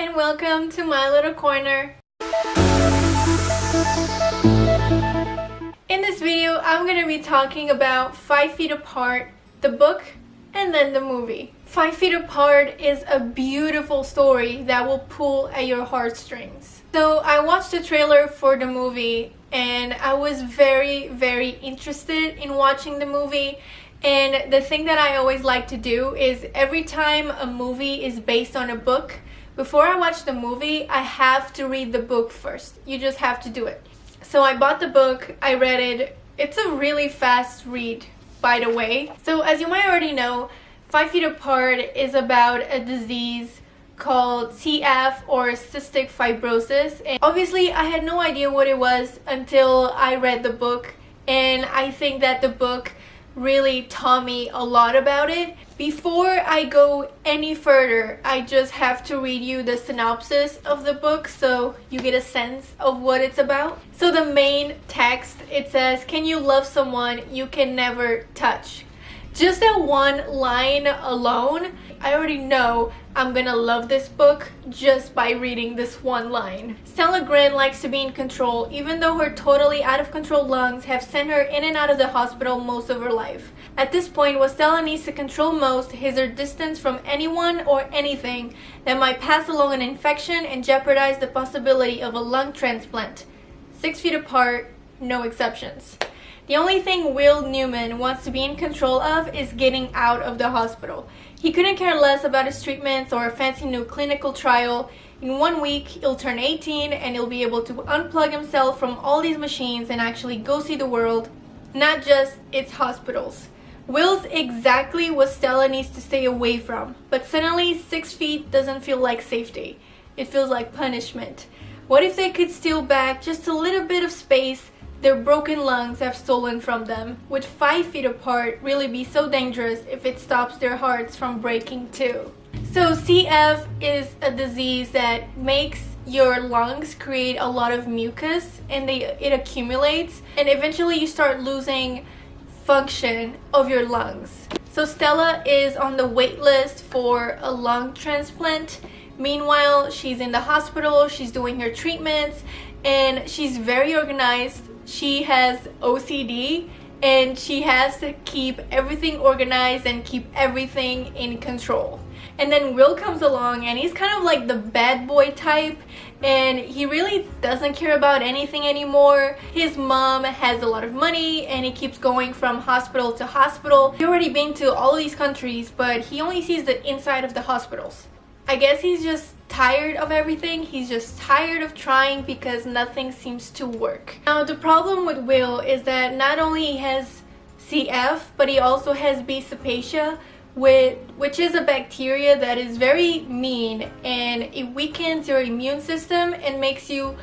and welcome to my little corner. In this video, I'm going to be talking about 5 Feet Apart, the book, and then the movie. 5 Feet Apart is a beautiful story that will pull at your heartstrings. So I watched the trailer for the movie and I was very interested in watching the movie. And the thing that I always like to do is every time a movie is based on a book, before I watch the movie, I have to read the book first. You just have to do it. So I bought the book, I read it. It's a really fast read, by the way. So as you might already know, 5 Feet Apart is about a disease called CF or cystic fibrosis. And obviously I had no idea what it was until I read the book, and I think that the book really taught me a lot about it. Before I go any further, I just have to read you the synopsis of the book so you get a sense of what it's about. So the main text, it says, "Can you love someone you can never touch?" Just that one line alone, I already know I'm gonna love this book just by reading this one line. Stella Grant likes to be in control, even though her totally out of control lungs have sent her in and out of the hospital most of her life. At this point, what Stella needs to control most is her distance from anyone or anything that might pass along an infection and jeopardize the possibility of a lung transplant. 6 feet apart, no exceptions. The only thing Will Newman wants to be in control of is getting out of the hospital. He couldn't care less about his treatments or a fancy new clinical trial. In 1 week, he'll turn 18 and he'll be able to unplug himself from all these machines and actually go see the world, not just its hospitals. Will's exactly what Stella needs to stay away from, but suddenly 6 feet doesn't feel like safety. It feels like punishment. What if they could steal back just a little bit of space their broken lungs have stolen from them? Would 5 feet apart really be so dangerous if it stops their hearts from breaking too? So CF is a disease that makes your lungs create a lot of mucus and it accumulates, and eventually you start losing function of your lungs. So Stella is on the wait list for a lung transplant. Meanwhile, she's in the hospital, she's doing her treatments, and she's very organized. She has OCD and she has to keep everything organized and keep everything in control. And then Will comes along and he's kind of like the bad boy type, and he really doesn't care about anything anymore. His mom has a lot of money and he keeps going from hospital to hospital. He's already been to all these countries, but he only sees the inside of the hospitals. I guess he's just tired of everything. He's just tired of trying because nothing seems to work. Now the problem with Will is that not only he has CF, but he also has B. cepacia, which is a bacteria that is very mean, and it weakens your immune system and makes you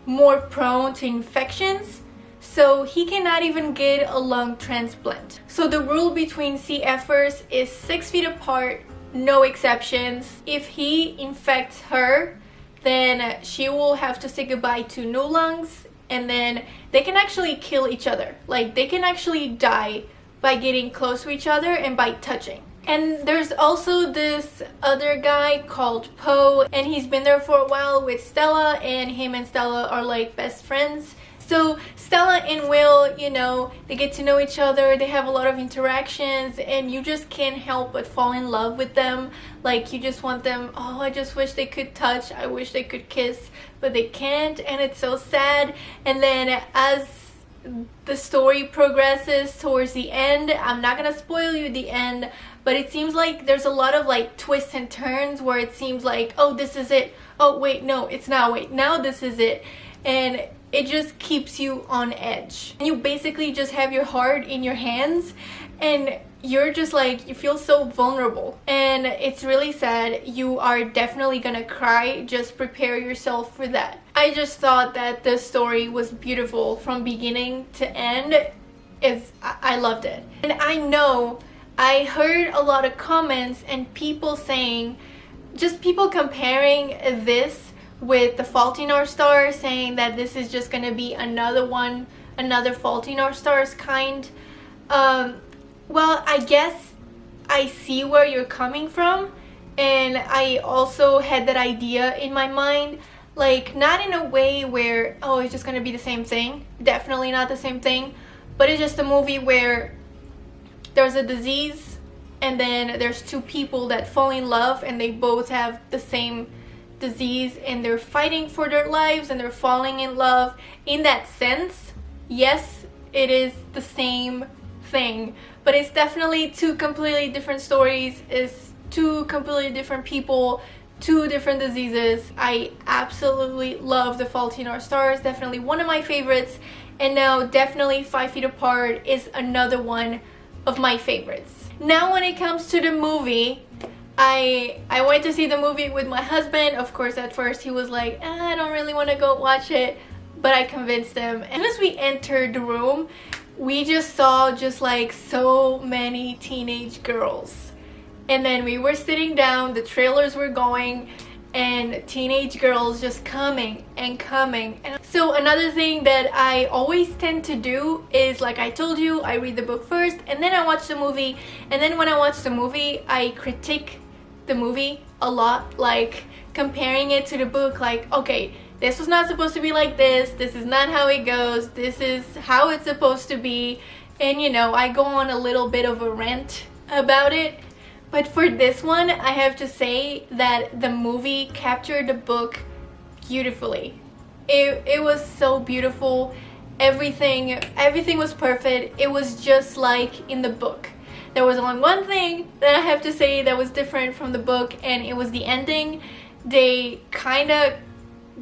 more prone to infections. So he cannot even get a lung transplant. So the rule between CFers is 6 feet apart, no exceptions. If he infects her, then she will have to say goodbye to new lungs, and then they can actually kill each other. Like, they can actually die by getting close to each other and by touching. And there's also this other guy called Poe, and he's been there for a while with Stella, and him and Stella are like best friends. So Stella and Will, you know, they get to know each other, they have a lot of interactions, and you just can't help but fall in love with them. Like, you just want them, oh, I just wish they could touch, I wish they could kiss, but they can't, and it's so sad. And then as the story progresses towards the end, I'm not gonna spoil you the end, but it seems like there's a lot of like twists and turns where it seems like, oh, this is it, oh wait, no, it's not, wait, now this is it. And it just keeps you on edge. And you basically just have your heart in your hands, and you're just like, you feel so vulnerable. And it's really sad. You are definitely gonna cry. Just prepare yourself for that. I just thought that the story was beautiful from beginning to end. I loved it. And I know I heard a lot of comments and people saying, just people comparing this with The Fault in Our Stars, saying that this is just gonna be another one, another Fault in Our Stars kind. Well, I guess I see where you're coming from, and I also had that idea in my mind, like not in a way where, oh, it's just gonna be the same thing, definitely not the same thing, but it's just a movie where there's a disease and then there's two people that fall in love and they both have the same disease and they're fighting for their lives and they're falling in love. In that sense, yes, it is the same thing, but it's definitely two completely different stories. It's two completely different people, two different diseases. I absolutely love The Fault in Our Stars, definitely one of my favorites, and now definitely 5 Feet Apart is another one of my favorites. Now when it comes to the movie, I went to see the movie with my husband. Of course, at first he was like, I don't really want to go watch it, but I convinced him. And as we entered the room, we just saw just like so many teenage girls. And then we were sitting down, the trailers were going, and teenage girls just coming and coming. And so another thing that I always tend to do is, like I told you, I read the book first and then I watch the movie, and then when I watch the movie I critique the movie a lot, like comparing it to the book, like, okay, this was not supposed to be like this is not how it goes, this is how it's supposed to be, and you know, I go on a little bit of a rant about it. But for this one, I have to say that the movie captured the book beautifully. It was so beautiful. Everything was perfect. It was just like in the book. There was only one thing that I have to say that was different from the book, and it was the ending. They kind of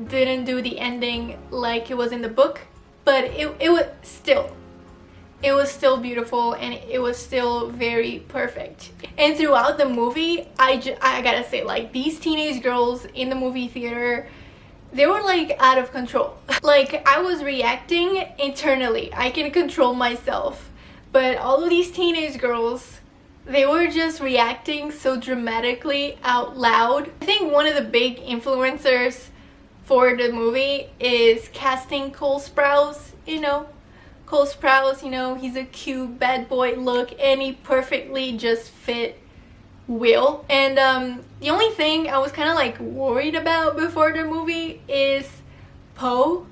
didn't do the ending like it was in the book, but it was still beautiful, and it was still very perfect. And throughout the movie, I gotta say, like, these teenage girls in the movie theater, they were like out of control. Like, I was reacting internally. I can control myself, but all of these teenage girls, they were just reacting so dramatically out loud. I think one of the big influencers for the movie is casting Cole Sprouse. You know, Cole Sprouse, you know, he's a cute bad boy look, and he perfectly just fit Will. And the only thing I was kind of like worried about before the movie is Poe.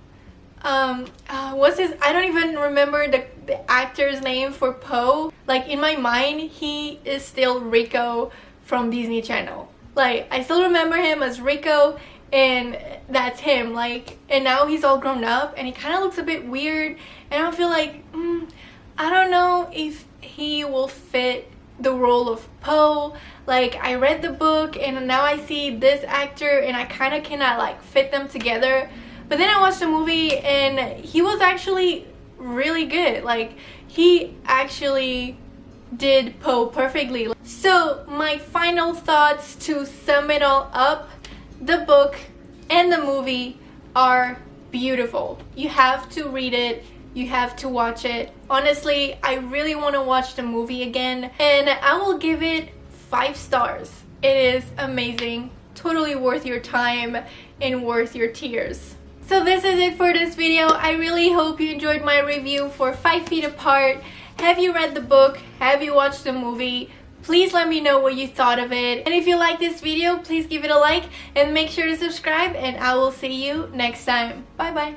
What's his, I don't even remember the actor's name for Poe. Like, in my mind, he is still Rico from Disney Channel. Like, I still remember him as Rico, and that's him. Like, and now he's all grown up and he kind of looks a bit weird, and I feel like I don't know if he will fit the role of Poe. Like, I read the book and now I see this actor and I kind of cannot like fit them together. But then I watched the movie and he was actually really good. Like, he actually did Poe perfectly. So my final thoughts to sum it all up: the book and the movie are beautiful. You have to read it, you have to watch it. Honestly, I really want to watch the movie again, and I will give it 5 stars. It is amazing, totally worth your time and worth your tears. So this is it for this video. I really hope you enjoyed my review for 5 Feet Apart. Have you read the book? Have you watched the movie? Please let me know what you thought of it. And if you like this video, please give it a like and make sure to subscribe, and I will see you next time. Bye bye.